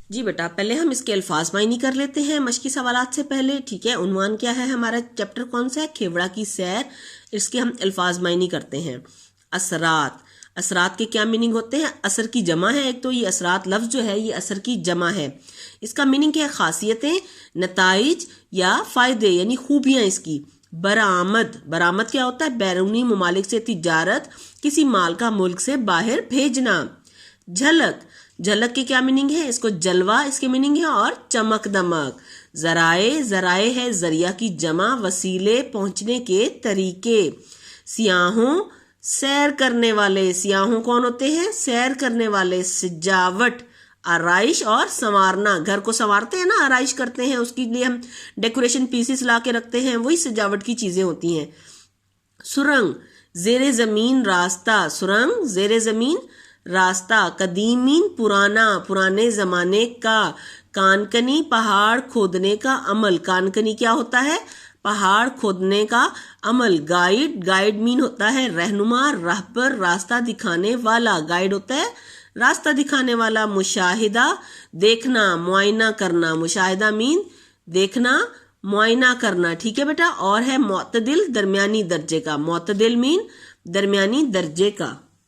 جی بیٹا، پہلے ہم اس کے الفاظ معنی کر لیتے ہیں مشقی سوالات سے پہلے، ٹھیک ہے؟ عنوان کیا ہے ہمارا؟ چیپٹر کون سا ہے؟ کھیوڑا کی سیر۔ اس کے ہم الفاظ معنی کرتے ہیں۔ اثرات، اثرات کے کیا میننگ ہوتے ہیں؟ اثر کی جمع ہے ایک تو، یہ اثرات لفظ جو ہے یہ اثر کی جمع ہے۔ اس کا میننگ کیا ہے؟ خاصیتیں، نتائج یا فائدے یعنی خوبیاں اس کی۔ برآمد، برآمد کیا ہوتا ہے؟ بیرونی ممالک سے تجارت، کسی مال کا ملک سے باہر بھیجنا۔ جھلک، جھلک کے کیا میننگ ہے؟ اس کو جلوہ اس کے میننگ ہے، اور چمک دمک۔ ذرائع، ذرائع ہے ذریعہ کی جمع، وسیلے، پہنچنے کے طریقے۔ سیاحوں، سیر کرنے والے، سیاحوں کون ہوتے ہیں؟ سیر کرنے والے۔ سجاوٹ، آرائش اور سنوارنا، گھر کو سنوارتے ہیں نا، آرائش کرتے ہیں، اس کے لیے ہم ڈیکوریشن پیسز لا کے رکھتے ہیں، وہی سجاوٹ کی چیزیں ہوتی ہیں۔ سرنگ، زیر زمین راستہ، سرنگ زیر زمین راستہ۔ قدیمین، پرانا، پرانے زمانے کا۔ کانکنی، پہاڑ کھودنے کا عمل۔ کانکنی کیا ہوتا ہے؟ پہاڑ کھودنے کا عمل۔ گائیڈ، گائیڈ مین ہوتا ہے رہنما، راہبر، راستہ دکھانے والا۔ گائیڈ ہوتا ہے راستہ دکھانے والا۔ مشاہدہ، دیکھنا، معائنہ کرنا۔ مشاہدہ مین دیکھنا، معائنہ کرنا، ٹھیک ہے بیٹا؟ اور ہے معتدل، درمیانی درجے کا۔ معتدل مین درمیانی درجے کا۔